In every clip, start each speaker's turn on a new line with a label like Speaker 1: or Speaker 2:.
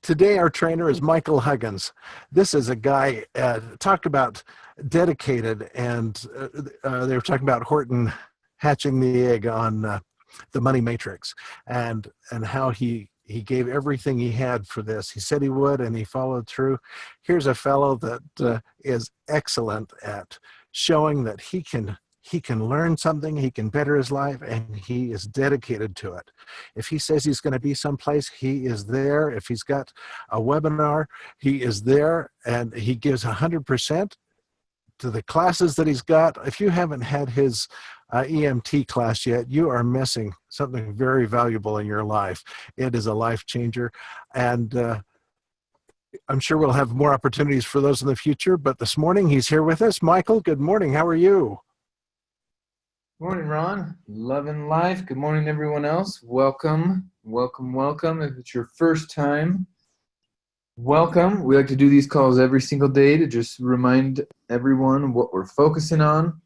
Speaker 1: Today, our trainer is Michael Huggins. This is a guy, talk about dedicated, and they were talking about Horton hatching the egg on the money matrix, and how he gave everything he had for this. He said he would, and he followed through. Here's a fellow that is excellent at showing that he can learn something, he can better his life, and he is dedicated to it. If he says he's going to be someplace, he is there. If he's got a webinar, he is there, and he gives 100% to the classes that he's got. If you haven't had his EMT class yet, you are missing something very valuable in your life. It is a life changer, and I'm sure we'll have more opportunities for those in the future, but this morning he's here with us. Michael, good morning. How are you?
Speaker 2: Morning, Ron. Loving life. Good morning, everyone else. Welcome, welcome, welcome. If it's your first time, welcome. We like to do these calls every single day to just remind everyone what we're focusing on,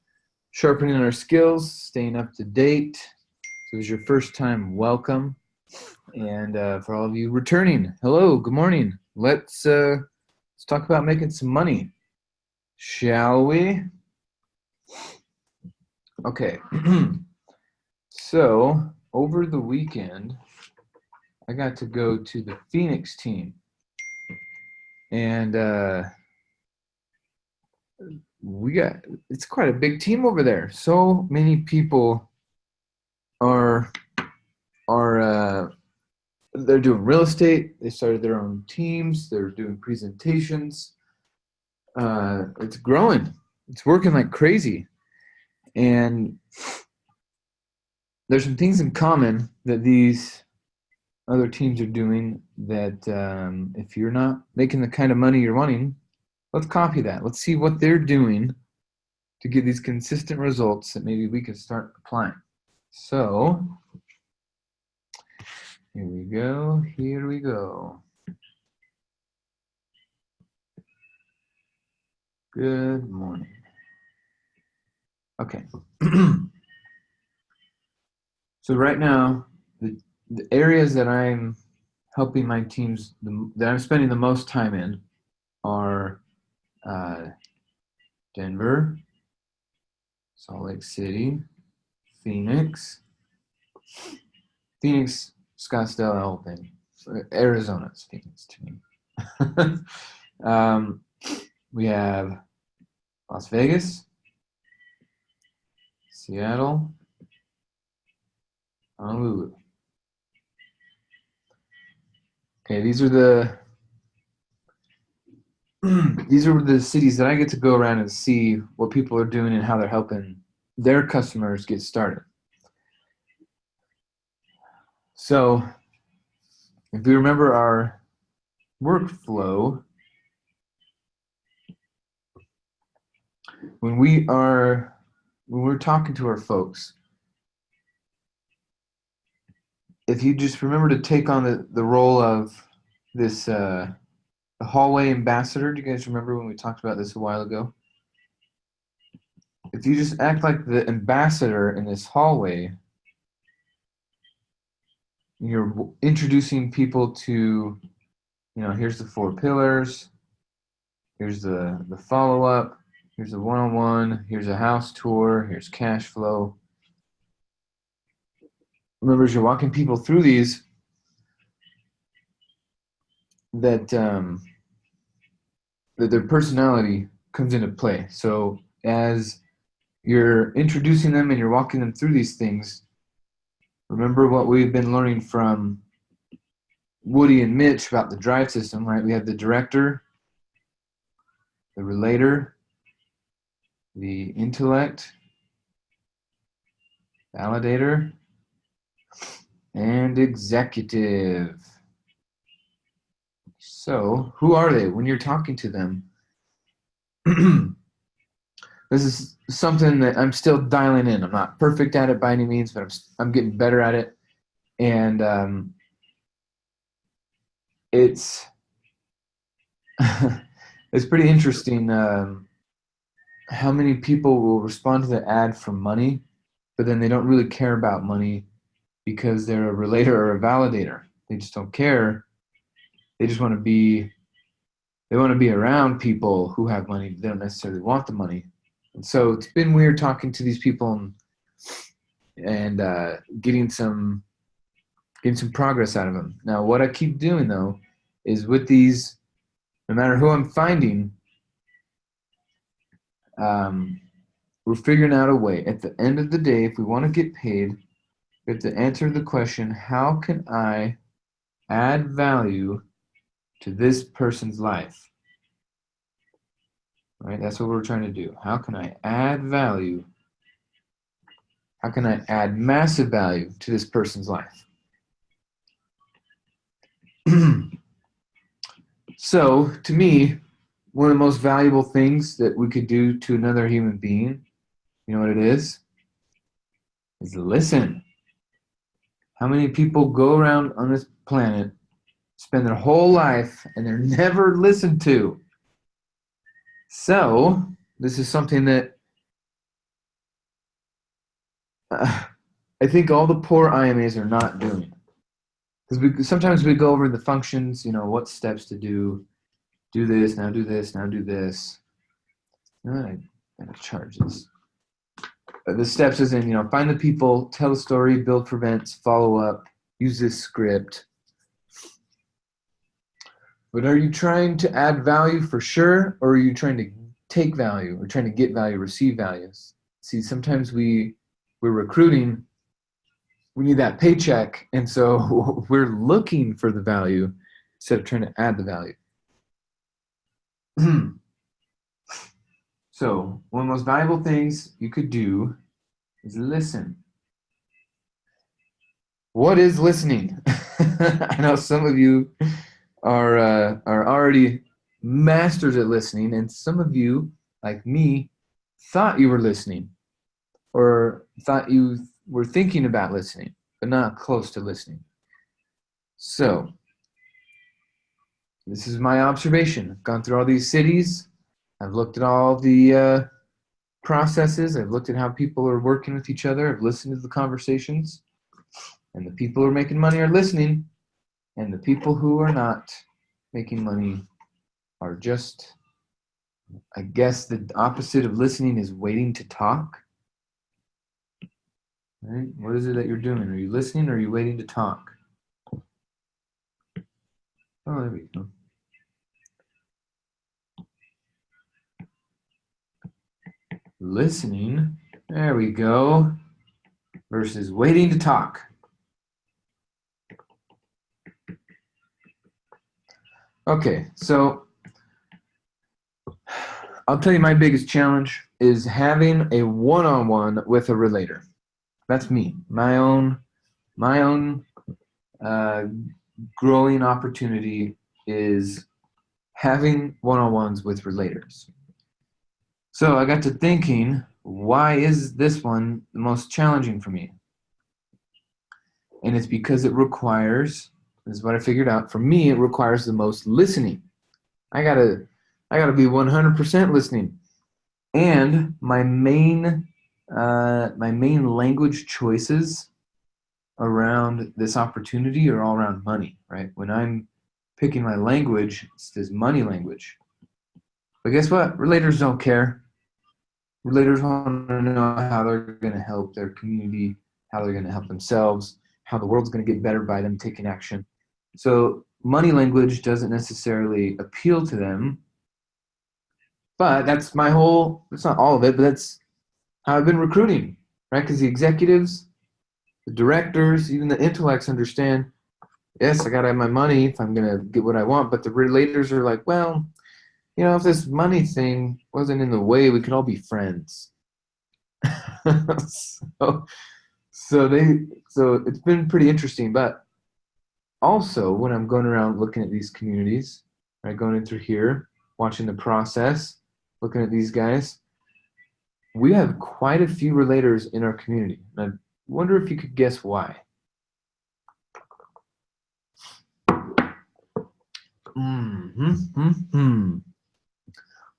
Speaker 2: sharpening our skills, staying up to date. So if it's your first time, welcome. And for all of you returning, hello, good morning. Let's talk about making some money, shall we? Okay, so over the weekend, I got to go to the Phoenix team, and it's quite a big team over there. So many people are they're doing real estate. They started their own teams. They're doing presentations. It's growing. It's working like crazy. And there's some things in common that these other teams are doing that if you're not making the kind of money you're wanting, let's copy that. Let's see what they're doing to get these consistent results that maybe we can start applying. So here we go. Here we go. Good morning. Okay. So right now, the areas that I'm helping my teams, that I'm spending the most time in, are Denver, Salt Lake City, Phoenix, Scottsdale, Alabama, Arizona's Phoenix to me. We have Las Vegas, Seattle, Honolulu. Okay, these are the cities that I get to go around and see what people are doing and how they're helping their customers get started. So, if we remember our workflow, when we're talking to our folks, if you just remember to take on the role of this the hallway ambassador. Do you guys remember when we talked about this a while ago? If you just act like the ambassador in this hallway, you're introducing people to, here's the 4 pillars, here's the follow-up, here's the one-on-one, here's a house tour, here's cash flow. Remember, as you're walking people through these, that their personality comes into play. So as you're introducing them and you're walking them through these things, remember what we've been learning from Woody and Mitch about the drive system, right? We have the director, the relator, the intellect, validator, and executive. So, who are they when you're talking to them? This is something that I'm still dialing in. I'm not perfect at it by any means, but I'm getting better at it. And it's it's pretty interesting how many people will respond to the ad for money, but then they don't really care about money because they're a relator or a validator. They just don't care They just want to be around people who have money. They don't necessarily want the money. And so it's been weird talking to these people and getting some progress out of them. Now, what I keep doing though is with these, no matter who I'm finding, we're figuring out a way. At the end of the day, if we want to get paid, we have to answer the question, how can I add value to this person's life? Right? That's what we're trying to do. How can I add value? How can I add massive value to this person's life? So, to me, one of the most valuable things that we could do to another human being, you know what it is? Is listen. How many people go around on this planet, spend their whole life, and they're never listened to? So, this is something that I think all the poor IMAs are not doing. Because sometimes we go over the functions, what steps to do. Do this, now do this, now do this. I gotta charge this. The steps is in, find the people, tell the story, build for events, follow up, use this script. But are you trying to add value for sure, or are you trying to take value, or trying to get value, receive values? See, sometimes we're recruiting, we need that paycheck, and so we're looking for the value instead of trying to add the value. So, one of the most valuable things you could do is listen. What is listening? I know some of you are already masters at listening, and some of you, like me, thought you were listening, or thought you were thinking about listening, but not close to listening. So, this is my observation. I've gone through all these cities. I've looked at all the processes. I've looked at how people are working with each other. I've listened to the conversations. And the people who are making money are listening. And the people who are not making money are just, I guess the opposite of listening is waiting to talk. Right? What is it that you're doing? Are you listening or are you waiting to talk? Oh, there we go. Listening, there we go, versus waiting to talk. Okay, so I'll tell you my biggest challenge is having a one-on-one with a relator. That's me, my own growing opportunity is having one-on-ones with relators. So I got to thinking, why is this one the most challenging for me? And it's because it requires, this is what I figured out, for me it requires the most listening. I gotta be 100% listening. And my main language choices around this opportunity are all around money, right? When I'm picking my language, it's this money language. But guess what? Relators don't care. Relators want to know how they're going to help their community, how they're going to help themselves, how the world's going to get better by them taking action. So money language doesn't necessarily appeal to them, but that's not all of it, but that's how I've been recruiting, right? Because the executives, the directors, even the intellects understand, yes, I got to have my money if I'm going to get what I want, but the relators are like, well, if this money thing wasn't in the way, we could all be friends. So it's been pretty interesting. But also, when I'm going around looking at these communities, right, going in through here, watching the process, looking at these guys, we have quite a few relators in our community. And I wonder if you could guess why.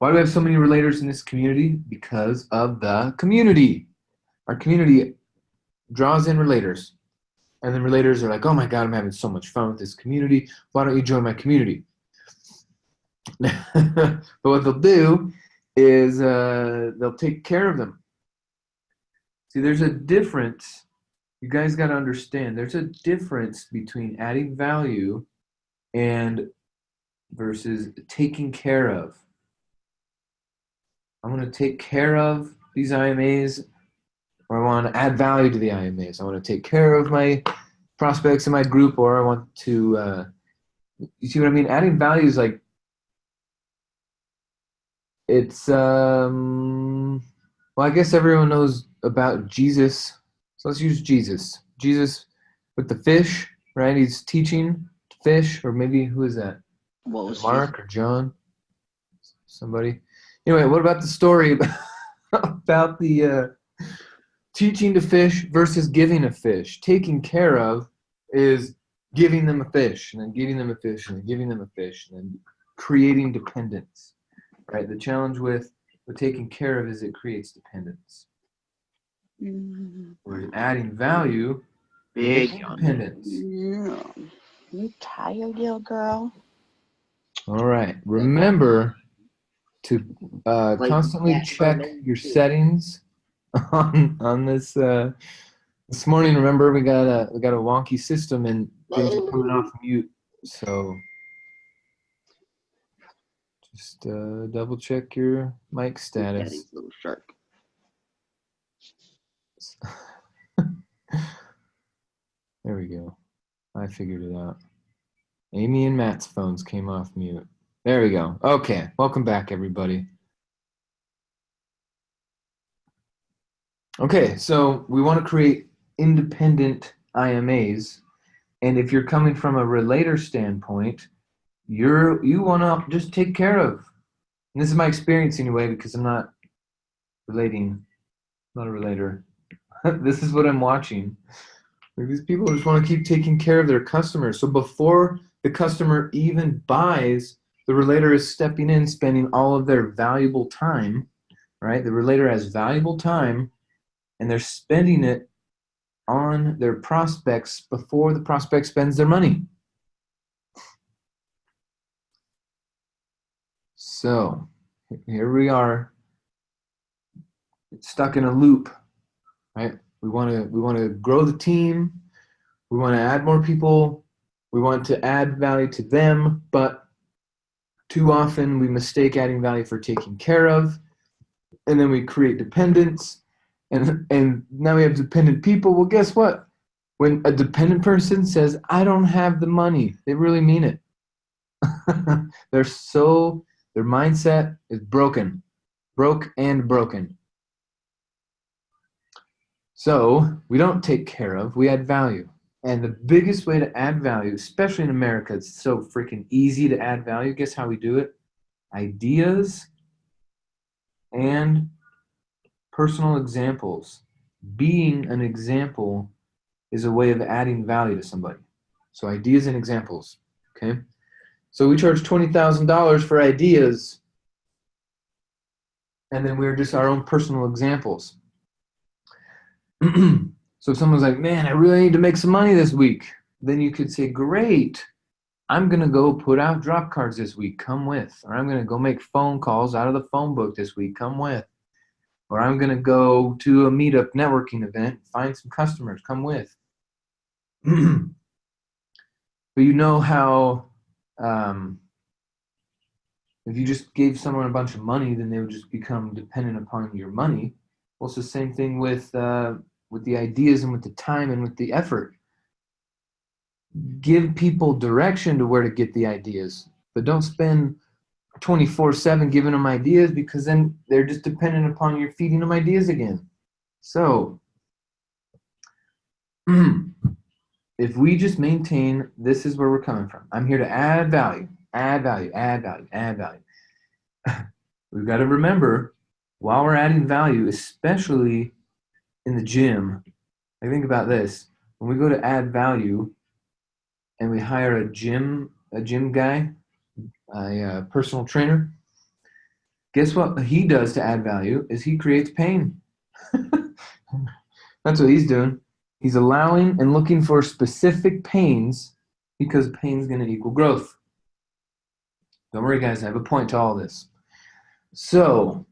Speaker 2: Why do we have so many relators in this community? Because of the community. Our community draws in relators. And then relators are like, oh my God, I'm having so much fun with this community. Why don't you join my community? But what they'll do is they'll take care of them. See, there's a difference. You guys got to understand there's a difference between adding value and versus taking care of. I'm going to take care of these IMAs, or I want to add value to the IMAs. I want to take care of my prospects in my group, or I want to, you see what I mean? Adding value is like, it's, well, I guess everyone knows about Jesus. So let's use Jesus. Jesus with the fish, right? He's teaching fish, or maybe who is that? Mark or John? Somebody. Anyway, what about the story about the teaching to fish versus giving a fish? Taking care of is giving them a fish, and then giving them a fish, and then giving them a fish, and then creating dependence. Right? The challenge with taking care of is it creates dependence. Whereas adding value,
Speaker 3: Big
Speaker 2: dependence.
Speaker 3: Yeah. You tired, little girl?
Speaker 2: All right. Remember to constantly check your settings on this. This morning, remember we got a wonky system and things are coming off mute. So just double check your mic status.
Speaker 3: Daddy's little shark.
Speaker 2: There we go. I figured it out. Amy and Matt's phones came off mute. There we go. Okay, welcome back, everybody. Okay, so we want to create independent IMAs, and if you're coming from a relator standpoint, you want to just take care of. And this is my experience anyway, because I'm not relating, not a relator. This is what I'm watching. These people just want to keep taking care of their customers. So before the customer even buys, the relator is stepping in, spending all of their valuable time, right? The relator has valuable time, and they're spending it on their prospects before the prospect spends their money. So here we are, stuck in a loop, right? We want to grow the team. We want to add more people. We want to add value to them, but too often we mistake adding value for taking care of, and then we create dependence, and now we have dependent people. Well, guess what? When a dependent person says, "I don't have the money," they really mean it. Their mindset is broken, broke and broken. So we don't take care of, we add value. And the biggest way to add value, especially in America, it's so freaking easy to add value. Guess how we do it? Ideas and personal examples. Being an example is a way of adding value to somebody. So ideas and examples, okay? So we charge $20,000 for ideas, and then we're just our own personal examples. So if someone's like, man, I really need to make some money this week, then you could say, great, I'm going to go put out drop cards this week, come with. Or I'm going to go make phone calls out of the phone book this week, come with. Or I'm going to go to a meetup networking event, find some customers, come with. But you know how if you just gave someone a bunch of money, then they would just become dependent upon your money. Well, it's the same thing with the ideas and with the time and with the effort. Give people direction to where to get the ideas, but don't spend 24/7 giving them ideas, because then they're just dependent upon you feeding them ideas again. So if we just maintain, this is where we're coming from. I'm here to add value, add value, add value, add value. We've got to remember, while we're adding value, especially in the gym, I think about this. When we go to add value and we hire a gym guy, a personal trainer, guess what he does to add value is he creates pain. That's what he's doing. He's allowing and looking for specific pains because pain is going to equal growth. Don't worry, guys. I have a point to all this. So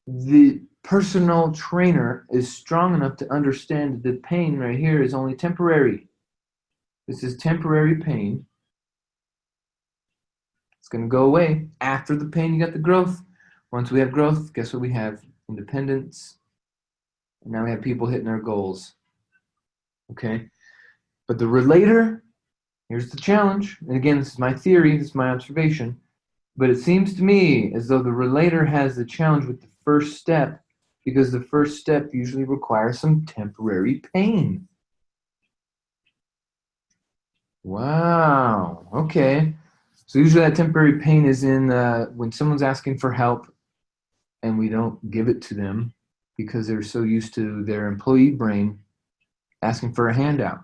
Speaker 2: the personal trainer is strong enough to understand that the pain right here is only temporary. This is temporary pain. It's going to go away. After the pain, you got the growth. Once we have growth, guess what we have? Independence. And now we have people hitting their goals. Okay? But the relator, here's the challenge. And again, this is my theory, this is my observation. But it seems to me as though the relator has the challenge with the first step because the first step usually requires some temporary pain. Wow. Okay. So usually that temporary pain is in when someone's asking for help and we don't give it to them because they're so used to their employee brain asking for a handout.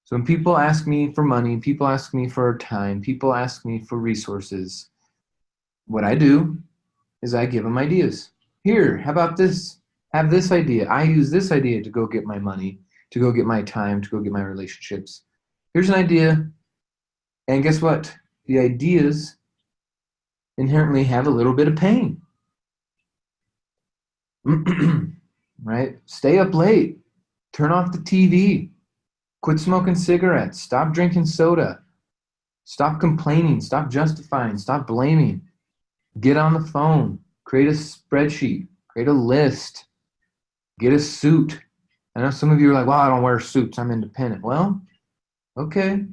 Speaker 2: So when people ask me for money, people ask me for time, people ask me for resources, what I do is I give them ideas. Here, how about this? Have this idea. I use this idea to go get my money, to go get my time, to go get my relationships. Here's an idea. And guess what? The ideas inherently have a little bit of pain. Right? Stay up late. Turn off the TV. Quit smoking cigarettes. Stop drinking soda. Stop complaining. Stop justifying. Stop blaming. Get on the phone. Create a spreadsheet. Create a list. Get a suit. I know some of you are like, well, I don't wear suits. I'm independent. Well, okay.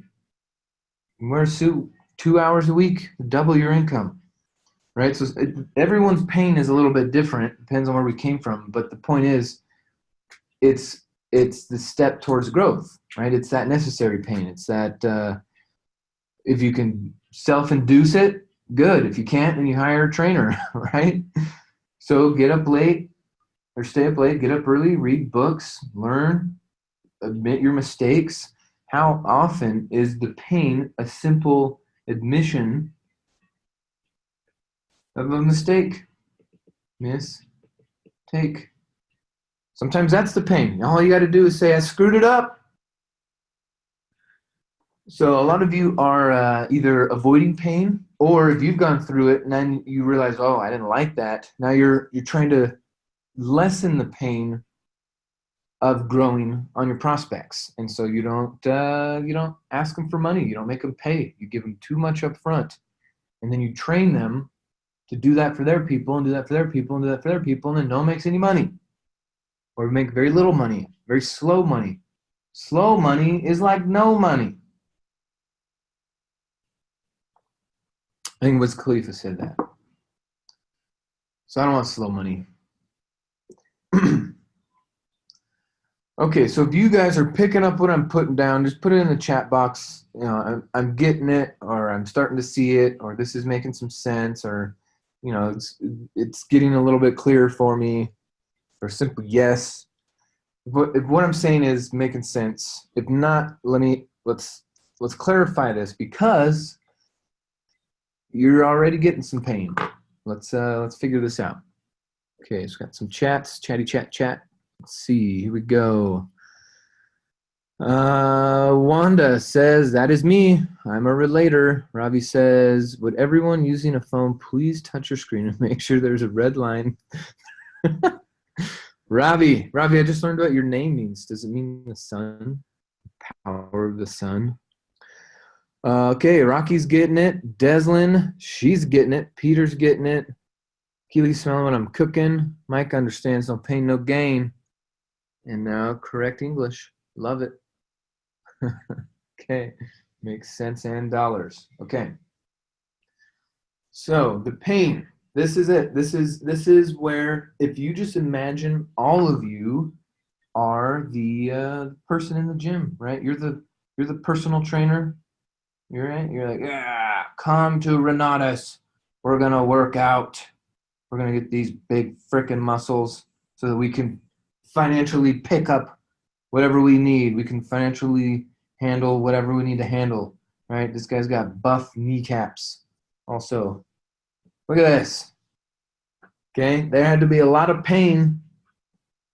Speaker 2: You wear a suit 2 hours a week, double your income. Right? So everyone's pain is a little bit different. Depends on where we came from. But the point is, it's the step towards growth, right? It's that necessary pain. It's that if you can self-induce it, good. If you can't, then you hire a trainer, right? So get up late or stay up late, get up early, read books, learn, admit your mistakes. How often is the pain a simple admission of a mistake? Mistake. Sometimes that's the pain. All you got to do is say, I screwed it up. So a lot of you are either avoiding pain, or if you've gone through it and then you realize, oh, I didn't like that. Now you're trying to lessen the pain of growing on your prospects, and so you don't ask them for money. You don't make them pay. You give them too much up front, and then you train them to do that for their people and do that for their people and do that for their people, and then no one makes any money. Or make very little money, very slow money. Slow money is like no money. I think Wiz Khalifa said that. So I don't want slow money. Okay, so if you guys are picking up what I'm putting down, just put it in the chat box. You know, I'm getting it, or I'm starting to see it, or this is making some sense, or you know, it's getting a little bit clearer for me, or simple yes. But if what I'm saying is making sense, if not, let's clarify this, because you're already getting some pain. Let's figure this out. Okay, so got some chats, chatty chat. Let's see, here we go. Wanda says, that is me. I'm a relator. Ravi says, would everyone using a phone please touch your screen and make sure there's a red line? Ravi, I just learned what your name means. Does it mean the sun? Power of the sun? Okay, Rocky's getting it. Deslin, she's getting it. Peter's getting it. Keely's smelling what I'm cooking. Mike understands no pain, no gain. And now correct English. Love it. Okay, makes sense and dollars. Okay. So the pain. This is it. This is where, if you just imagine all of you are the person in the gym, right? You're the personal trainer. You're right. You're like, yeah, come to Renatus. We're gonna work out. We're gonna get these big freaking muscles so that we can financially pick up whatever we need. We can financially handle whatever we need to handle. Right? This guy's got buff kneecaps. Also, look at this. Okay, there had to be a lot of pain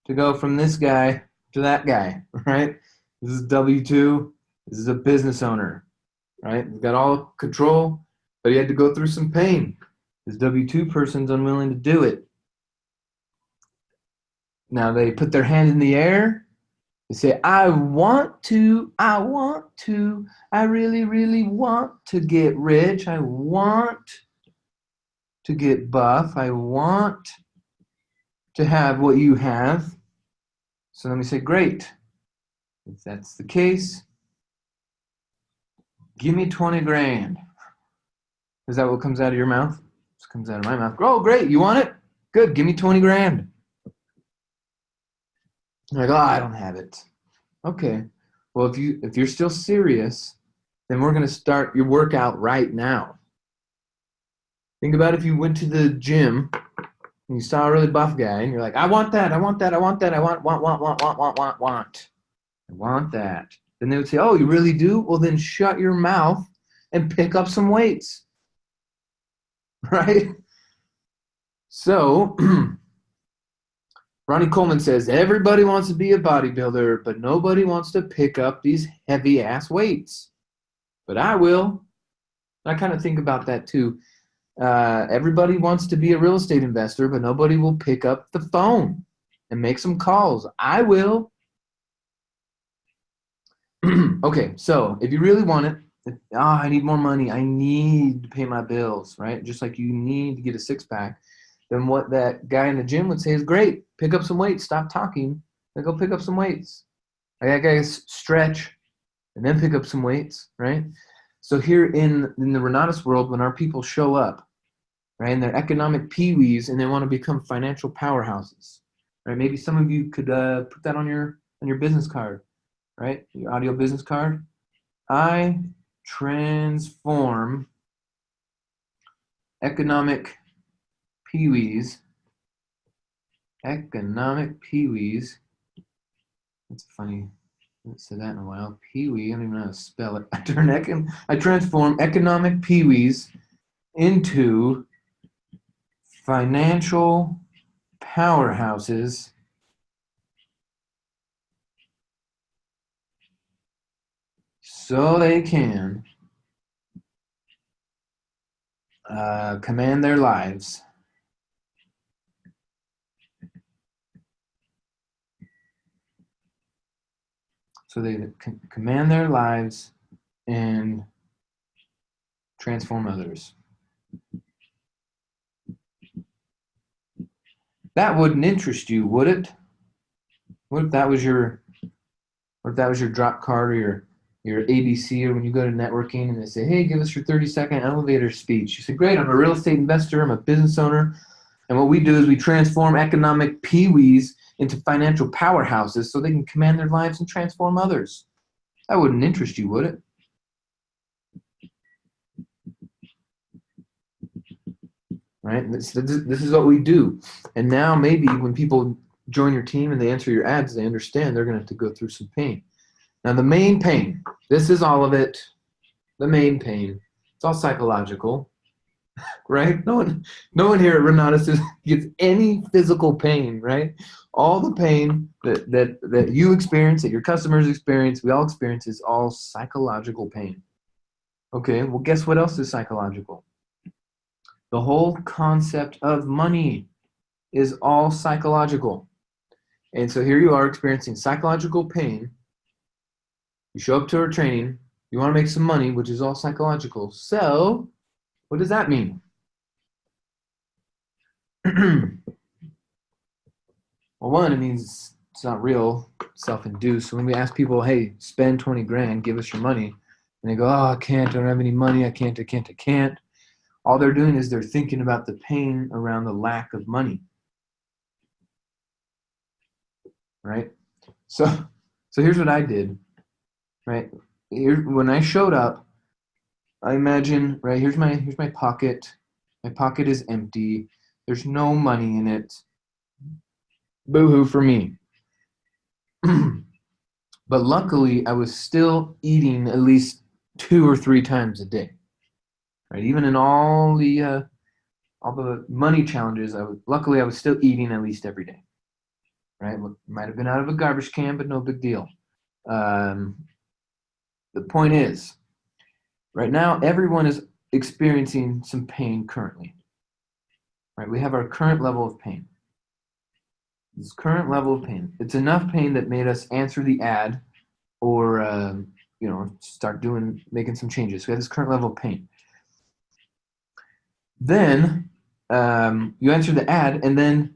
Speaker 2: to go from this guy to that guy, right? This is W-2. This is a business owner, right? He's got all control, but he had to go through some pain. This W-2 person's unwilling to do it. Now they put their hand in the air. They say, I really, really want to get rich. I want to get buff. I want to have what you have. So let me say, great. If that's the case, give me 20 grand. Is that what comes out of your mouth? This comes out of my mouth. Oh, great. You want it? Good. Give me 20 grand. I'm like, oh, I don't have it. Okay. Well, if you're still serious, then we're going to start your workout right now. Think about if you went to the gym and you saw a really buff guy and you're like, I want that. I want that. I want that. I want that. Then they would say, oh, you really do? Well, then shut your mouth and pick up some weights. Right? So, Ronnie Coleman says, everybody wants to be a bodybuilder, but nobody wants to pick up these heavy-ass weights. But I will. I kind of think about that too. Everybody wants to be a real estate investor, but nobody will pick up the phone and make some calls. I will. Okay, so if you really want it, I need more money. I need to pay my bills, right? Just like you need to get a six-pack. Then what that guy in the gym would say is, great, pick up some weights, stop talking, and go pick up some weights. That guys stretch and then pick up some weights, right? So here in the Renatus world, when our people show up, right, and they're economic peewees and they want to become financial powerhouses, right? Maybe some of you could put that on your business card, right? Your audio business card. I transform economic peewees. Economic peewees. That's funny. I haven't said that in a while. Peewee, I don't even know how to spell it. I transform economic peewees into financial powerhouses so they can command their lives. So they can command their lives and transform others. That wouldn't interest you, would it? What if that was your drop card or your ABC, or when you go to networking and they say, hey, give us your 30-second elevator speech. You say, great, I'm a real estate investor, I'm a business owner, and what we do is we transform economic peewees into financial powerhouses so they can command their lives and transform others. That wouldn't interest you, would it? Right? This is what we do. And now maybe when people join your team and they answer your ads, they understand they're going to have to go through some pain. Now the main pain, this is all of it, the main pain, it's all psychological, right? No one here at Renatus gets any physical pain, right? All the pain that you experience, that your customers experience, we all experience, is all psychological pain. Okay, well, guess what else is psychological? The whole concept of money is all psychological. And so here you are experiencing psychological pain. You show up to our training, you want to make some money, which is all psychological. So, what does that mean? Well, one, it means it's not real, self-induced. So when we ask people, hey, spend 20 grand, give us your money, and they go, oh, I can't, I don't have any money, I can't. All they're doing is they're thinking about the pain around the lack of money. Right? So here's what I did. Right? Here, when I showed up, I imagine, right, here's my pocket. My pocket is empty. There's no money in it. Boo-hoo for me. But luckily, I was still eating at least 2 or 3 times a day. Right? Even in all the money challenges, luckily I was still eating at least every day. right? Well, might have been out of a garbage can, but no big deal. The point is, right now, everyone is experiencing some pain currently, right? We have our current level of pain. This current level of pain. It's enough pain that made us answer the ad or, start making some changes. We have this current level of pain. Then you answer the ad, and then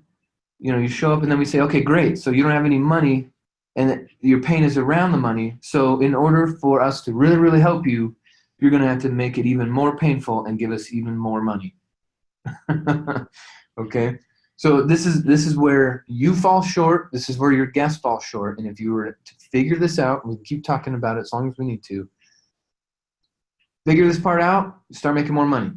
Speaker 2: you show up, and then we say, okay, great. So you don't have any money, and your pain is around the money. So in order for us to really, really help you, you're going to have to make it even more painful and give us even more money. Okay. So this is where you fall short. This is where your guests fall short. And if you were to figure this out, we keep talking about it as long as we need to. Figure this part out, start making more money.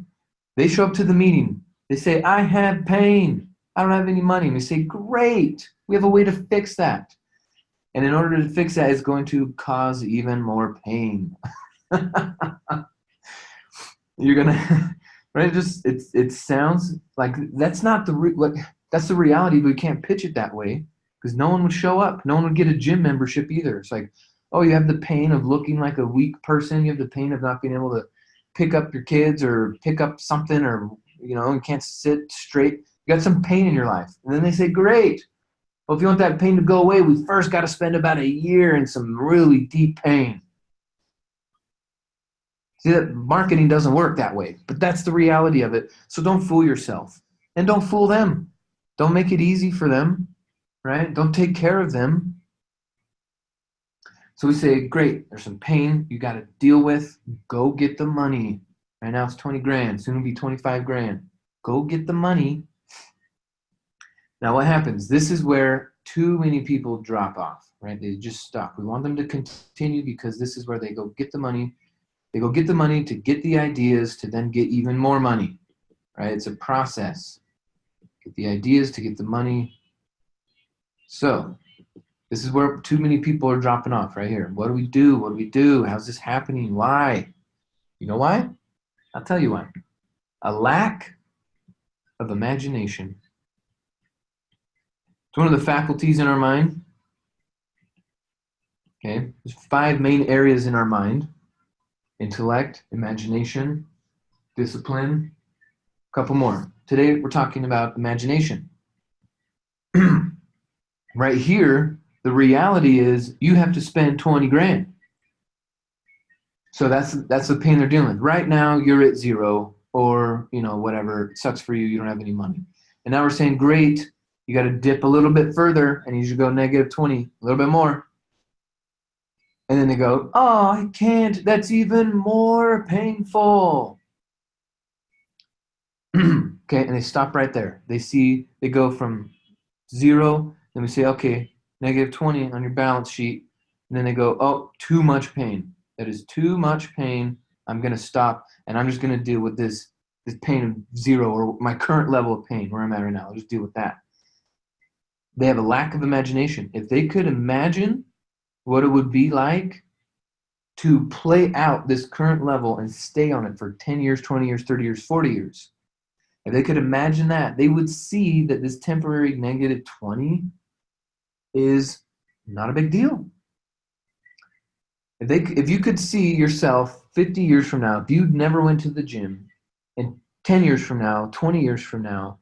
Speaker 2: They show up to the meeting. They say, I have pain. I don't have any money. And we say, great. We have a way to fix that. And in order to fix that, it's going to cause even more pain. You're going to, right? It sounds like that's not that's the reality, but we can't pitch it that way because no one would show up. No one would get a gym membership either. It's like, oh, you have the pain of looking like a weak person. You have the pain of not being able to pick up your kids or pick up something, or, you can't sit straight. You got some pain in your life. And then they say, great. Well, if you want that pain to go away, we first got to spend about a year in some really deep pain. See, that marketing doesn't work that way, but that's the reality of it. So don't fool yourself, and don't fool them. Don't make it easy for them, right? Don't take care of them. So we say, great, there's some pain you got to deal with. Go get the money. Right now it's 20 grand. Soon it'll be 25 grand. Go get the money. Now what happens? This is where too many people drop off, right? They just stop. We want them to continue because this is where they go get the money. They go get the money to get the ideas to then get even more money, right? It's a process. Get the ideas to get the money. So this is where too many people are dropping off right here. What do we do? What do we do? How's this happening? Why? You know why? I'll tell you why. A lack of imagination. It's one of the faculties in our mind. Okay, there's 5 main areas in our mind: intellect, imagination, discipline, a couple more. Today we're talking about imagination. Right here, the reality is you have to spend 20 grand. So that's the pain they're dealing with. Right now you're at 0, or whatever. It sucks for you. You don't have any money. And now we're saying, great, you got to dip a little bit further, and you should go negative 20, a little bit more. And then they go, oh, I can't. That's even more painful. Okay, and they stop right there. They go from 0, then we say, okay, negative 20 on your balance sheet. And then they go, oh, too much pain. That is too much pain. I'm going to stop, and I'm just going to deal with this pain of 0, or my current level of pain where I'm at right now. I'll just deal with that. They have a lack of imagination. If they could imagine what it would be like to play out this current level and stay on it for 10 years, 20 years, 30 years, 40 years, if they could imagine that, they would see that this temporary negative 20 is not a big deal. If you could see yourself 50 years from now, if you never went to the gym, and 10 years from now, 20 years from now,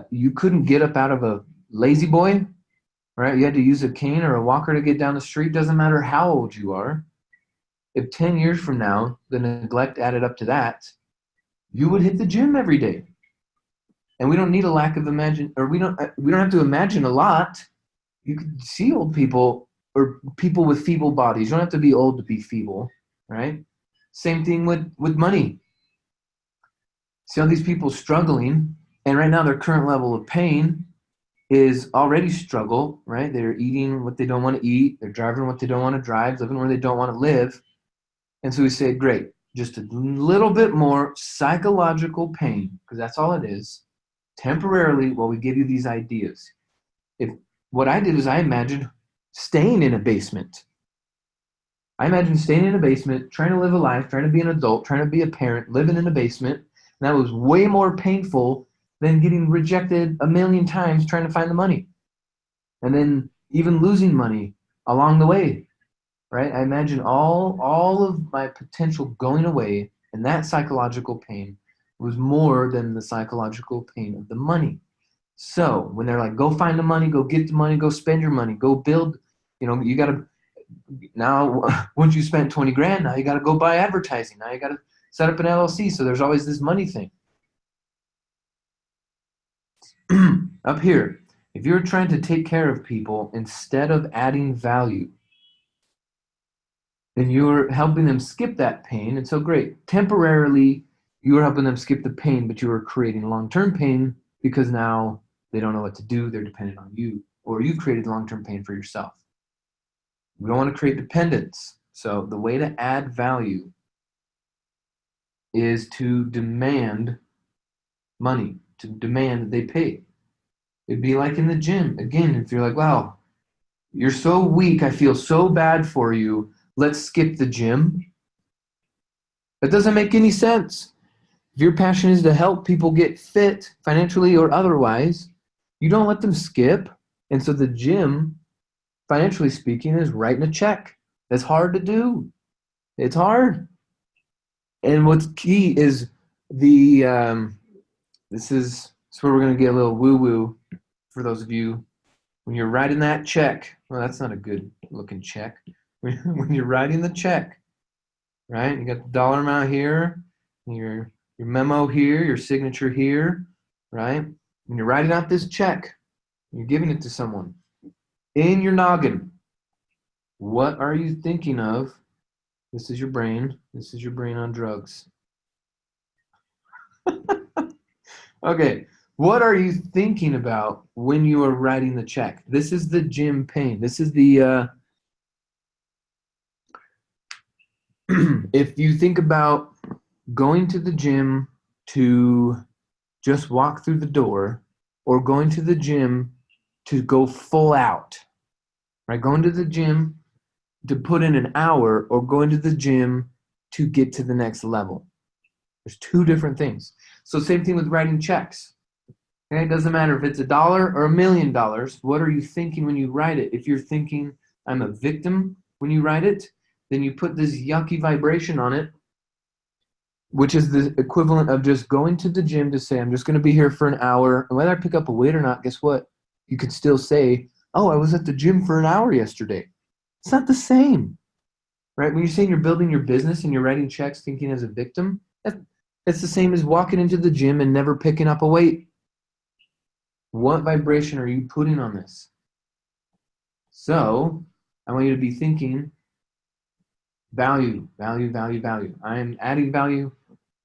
Speaker 2: you couldn't get up out of a lazy boy, right? You had to use a cane or a walker to get down the street. Doesn't matter how old you are. If 10 years from now, the neglect added up to that, you would hit the gym every day. And we don't need a lack of we don't have to imagine a lot. You could see old people or people with feeble bodies. You don't have to be old to be feeble, right? Same thing with money. See all these people struggling, and right now their current level of pain is already struggle, right? They're eating what they don't want to eat. They're driving what they don't want to drive, living where they don't want to live. And so we say, great, just a little bit more psychological pain, because that's all it is, temporarily, while we give you these ideas. What I did is I imagined staying in a basement. I imagined staying in a basement, trying to live a life, trying to be an adult, trying to be a parent, living in a basement. And that was way more painful than getting rejected a million times trying to find the money. and then even losing money along the way, right? I imagine all of my potential going away, and that psychological pain was more than the psychological pain of the money. So when they're like, go find the money, go get the money, go spend your money, go build, you got to, now once you spent 20 grand, now you got to go buy advertising. Now you got to set up an LLC. So there's always this money thing. Up here, if you're trying to take care of people instead of adding value, then you're helping them skip that pain. And so great. Temporarily, you're helping them skip the pain, but you are creating long-term pain because now they don't know what to do. They're dependent on you, or you've created long-term pain for yourself. We don't want to create dependence. So the way to add value is to demand money, to demand that they pay. It'd be like in the gym. Again, if you're like, wow, you're so weak, I feel so bad for you, let's skip the gym. That doesn't make any sense. If your passion is to help people get fit financially or otherwise, you don't let them skip. And so the gym, financially speaking, is writing a check. That's hard to do. It's hard. And what's key is this is where we're going to get a little woo-woo for those of you. When you're writing that check, well, that's not a good looking check. When you're writing the check, right? You got the dollar amount here, your memo here, your signature here, right? When you're writing out this check, you're giving it to someone. In your noggin, what are you thinking of? This is your brain. This is your brain on drugs. Okay, what are you thinking about when you are writing the check? This is the gym pain. This is the, if you think about going to the gym to just walk through the door, or going to the gym to go full out, right? Going to the gym to put in an hour, or going to the gym to get to the next level. There's two different things. So same thing with writing checks. Okay? It doesn't matter if it's $1 or $1 million. What are you thinking when you write it? If you're thinking, I'm a victim when you write it, then you put this yucky vibration on it, which is the equivalent of just going to the gym to say, I'm just going to be here for an hour. And whether I pick up a weight or not, guess what? You could still say, oh, I was at the gym for an hour yesterday. It's not the same, right? When you're saying you're building your business and you're writing checks thinking as a victim, that's the same as walking into the gym and never picking up a weight. What vibration are you putting on this? So I want you to be thinking value, value, value, value. I'm adding value,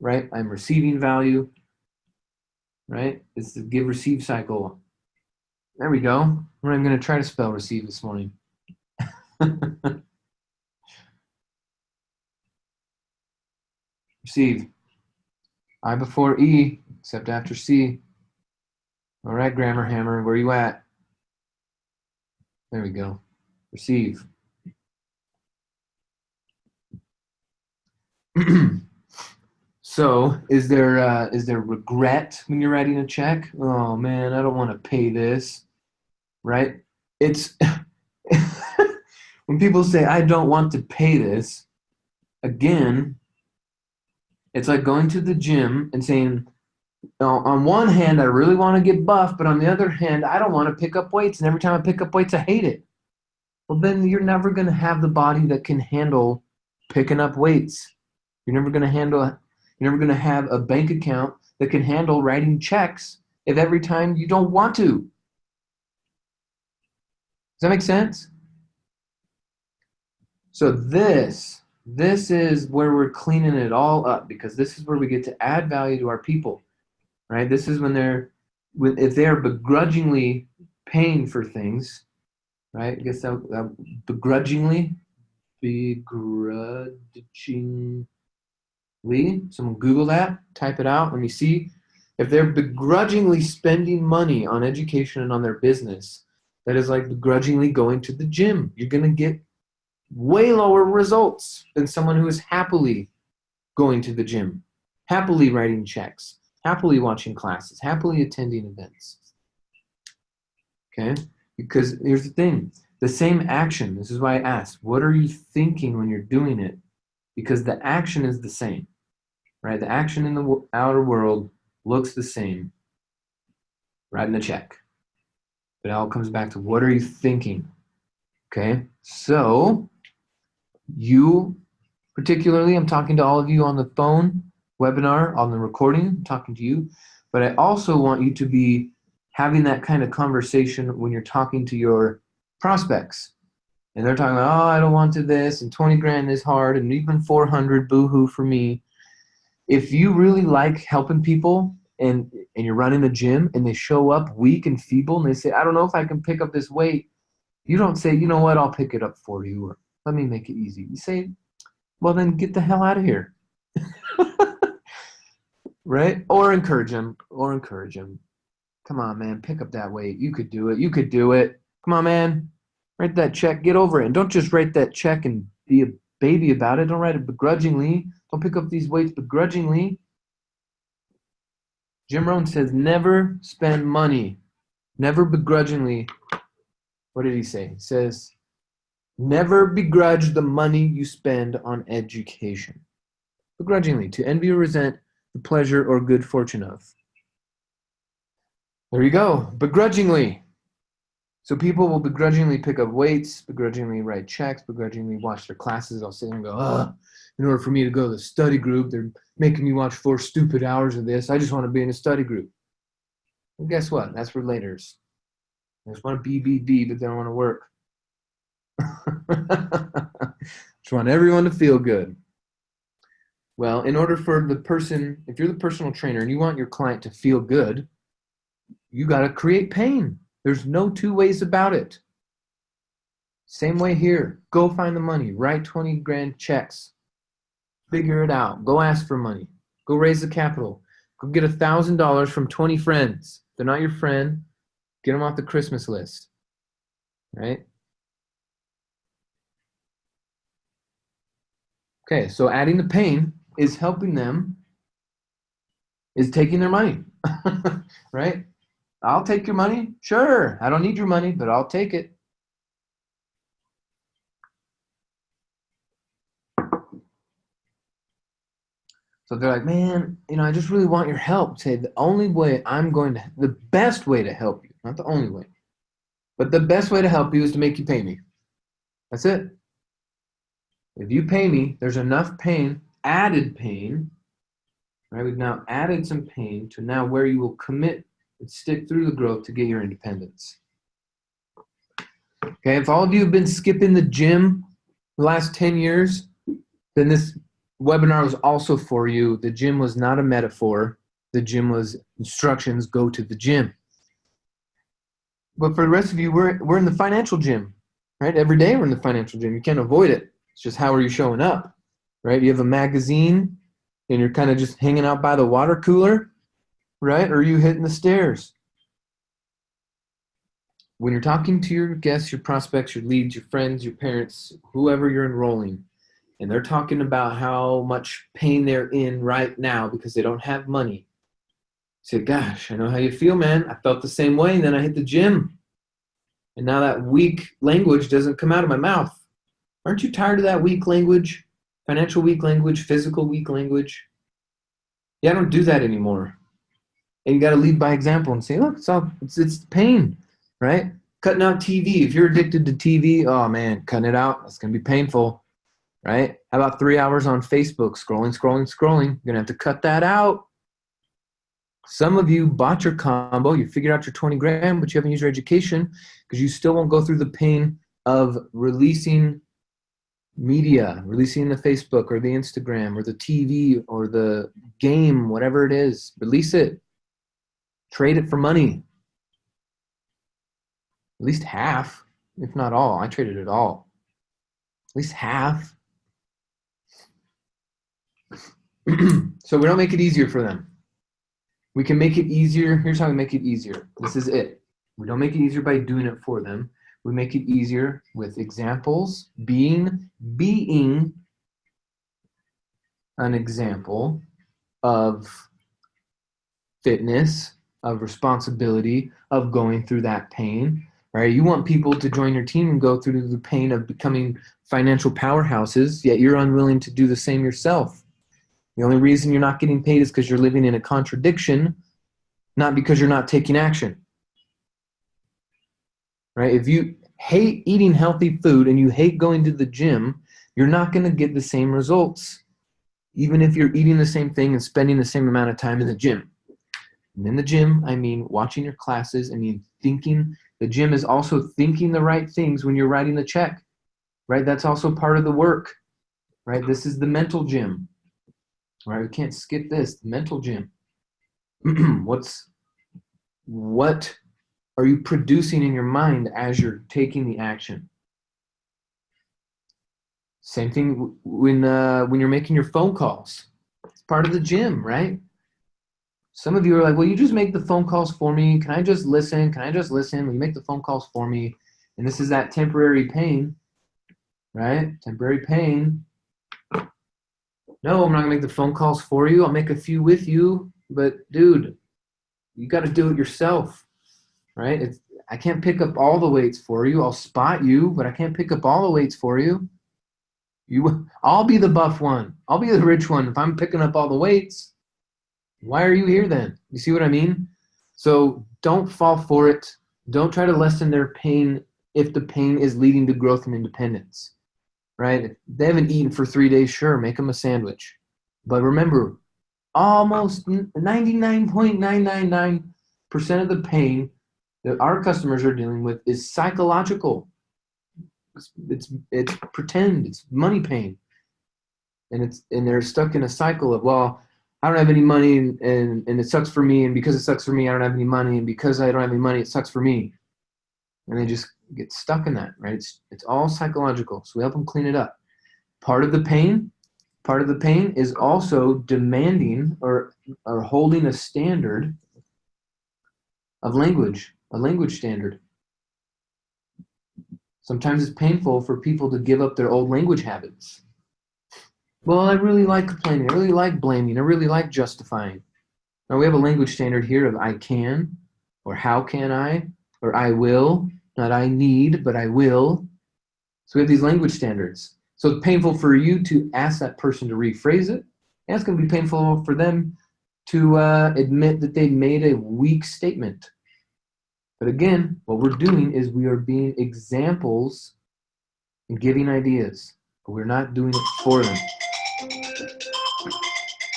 Speaker 2: right? I'm receiving value, right? It's the give-receive cycle. There we go. I'm going to try to spell receive this morning. Receive. I before E, except after C. All right, Grammar Hammer, where you at? There we go. Receive. So, is there regret when you're writing a check? Oh man, I don't want to pay this, right? It's when people say I don't want to pay this. Again, it's like going to the gym and saying, on one hand, I really want to get buff, but on the other hand, I don't want to pick up weights, and every time I pick up weights, I hate it. Well, then you're never going to have the body that can handle picking up weights. You're never going to have a bank account that can handle writing checks if every time you don't want to. Does that make sense? So this is where we're cleaning it all up, because this is where we get to add value to our people, right? This is if they're begrudgingly paying for things, right? I guess that begrudgingly. Someone Google that, type it out, let me see. If they're begrudgingly spending money on education and on their business, that is like begrudgingly going to the gym. You're going to get way lower results than someone who is happily going to the gym, happily writing checks, happily watching classes, happily attending events. Okay? Because here's the thing, the same action, this is why I asked, what are you thinking when you're doing it? Because the action is the same, right? The action in the outer world looks the same, writing a check. But it all comes back to what are you thinking? Okay, so you, particularly, I'm talking to all of you on the phone, webinar, on the recording, I'm talking to you, but I also want you to be having that kind of conversation when you're talking to your prospects. And they're talking about, oh, I don't want to this, and 20 grand is hard, and even 400, boo-hoo for me. If you really like helping people and you're running a gym and they show up weak and feeble and they say, I don't know if I can pick up this weight, you don't say, you know what, I'll pick it up for you, or let me make it easy. You say, well, then get the hell out of here. Right? Or encourage them. Come on, man, pick up that weight. You could do it. Come on, man. Write that check. Get over it. And don't just write that check and be a baby about it. Don't write it begrudgingly. Don't pick up these weights begrudgingly. Jim Rohn says, never spend money. Never begrudgingly. What did he say? He says, never begrudge the money you spend on education. Begrudgingly, to envy or resent the pleasure or good fortune of. There you go. Begrudgingly. So people will begrudgingly pick up weights, begrudgingly write checks, begrudgingly watch their classes. I'll sit there and go, in order for me to go to the study group, they're making me watch 4 stupid hours of this. I just want to be in a study group. Well, guess what? That's for laters. They just want to be, but they don't want to work. Just want everyone to feel good. Well, in order for the person, if you're the personal trainer and you want your client to feel good, you got to create pain. There's no two ways about it. Same way here. Go find the money. Write 20 grand checks. Figure it out. Go ask for money. Go raise the capital. Go get $1,000 from 20 friends. If they're not your friend, get them off the Christmas list. Right? Okay, so adding the pain is helping them, is taking their money. Right? I'll take your money. Sure, I don't need your money, but I'll take it. So they're like, man, I just really want your help. Say, the best way to help you, not the only way, but the best way to help you is to make you pay me. That's it. If you pay me, there's enough pain, added pain, right? We've now added some pain to now where you will commit and stick through the growth to get your independence. Okay, if all of you have been skipping the gym the last 10 years, then this webinar was also for you. The gym was not a metaphor. The gym was instructions, go to the gym. But for the rest of you, we're in the financial gym, right? Every day we're in the financial gym. You can't avoid it. It's just how are you showing up, right? You have a magazine and you're kind of just hanging out by the water cooler, right? Or are you hitting the stairs? When you're talking to your guests, your prospects, your leads, your friends, your parents, whoever you're enrolling, and they're talking about how much pain they're in right now because they don't have money, say, gosh, I know how you feel, man. I felt the same way, and then I hit the gym. And now that weak language doesn't come out of my mouth. Aren't you tired of that weak language? Financial weak language, physical weak language? Yeah, I don't do that anymore. And you got to lead by example and say, look, it's pain, right? Cutting out TV. If you're addicted to TV, oh man, cutting it out, it's going to be painful, right? How about 3 hours on Facebook, scrolling? You're going to have to cut that out. Some of you bought your combo, you figured out your 20 grand, but you haven't used your education because you still won't go through the pain of releasing media, releasing the Facebook or the Instagram or the TV or the game, whatever it is. Release it. Trade it for money. At least half, if not all. I traded it all. At least half. So we don't make it easier for them. We can make it easier. Here's how we make it easier. This is it. We don't make it easier by doing it for them. We make it easier with examples, being an example of fitness, of responsibility, of going through that pain. right? You want people to join your team and go through the pain of becoming financial powerhouses, yet you're unwilling to do the same yourself. The only reason you're not getting paid is because you're living in a contradiction, not because you're not taking action. Right? If you hate eating healthy food and you hate going to the gym, you're not going to get the same results, even if you're eating the same thing and spending the same amount of time in the gym. And in the gym, I mean watching your classes, I mean thinking. The gym is also thinking the right things when you're writing the check, right? That's also part of the work, right? This is the mental gym, right? We can't skip this, the mental gym. What are you producing in your mind as you're taking the action? Same thing when you're making your phone calls. It's part of the gym, right? Some of you are like, well, you just make the phone calls for me. Can I just listen? Can I just listen? Will you make the phone calls for me? And this is that temporary pain, right? Temporary pain. No, I'm not going to make the phone calls for you. I'll make a few with you. But, dude, you got to do it yourself, right? I can't pick up all the weights for you. I'll spot you, but I can't pick up all the weights for you. I'll be the buff one. I'll be the rich one if I'm picking up all the weights. Why are you here then? You see what I mean? So don't fall for it. Don't try to lessen their pain if the pain is leading to growth and independence, right? If they haven't eaten for 3 days, sure, make them a sandwich. But remember, almost 99.999% of the pain that our customers are dealing with is psychological. It's pretend, it's money pain. And they're stuck in a cycle of, well, I don't have any money and it sucks for me, and because it sucks for me, I don't have any money, and because I don't have any money, it sucks for me. And they just get stuck in that, right? It's all psychological. So we help them clean it up. Part of the pain is also demanding or holding a standard of language, a language standard. Sometimes it's painful for people to give up their old language habits. Well, I really like complaining. I really like blaming. I really like justifying. Now, we have a language standard here of I can, or how can I, or I will. Not I need, but I will. So we have these language standards. So it's painful for you to ask that person to rephrase it. And it's going to be painful for them to admit that they made a weak statement. But again, what we're doing is we are being examples and giving ideas, but we're not doing it for them.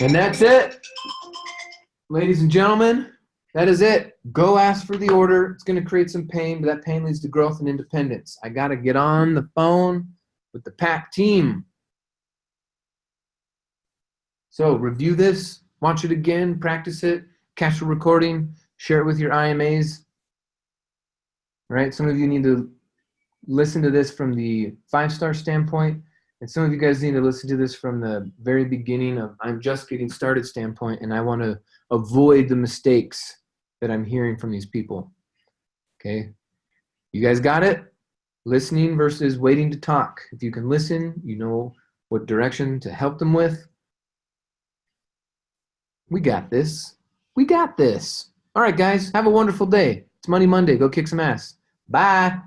Speaker 2: And that's it. Ladies and gentlemen, that is it. Go ask for the order. It's going to create some pain, but that pain leads to growth and independence. I got to get on the phone with the PAC team. So review this, watch it again, practice it, catch the recording, share it with your IMAs. All right, some of you need to listen to this from the 5-star standpoint, and some of you guys need to listen to this from the very beginning of I'm just getting started standpoint, and I want to avoid the mistakes that I'm hearing from these people. Okay, you guys got it? Listening versus waiting to talk. If you can listen, you know what direction to help them with. We got this. We got this. All right, guys, have a wonderful day. It's Money Monday. Go kick some ass. Bye.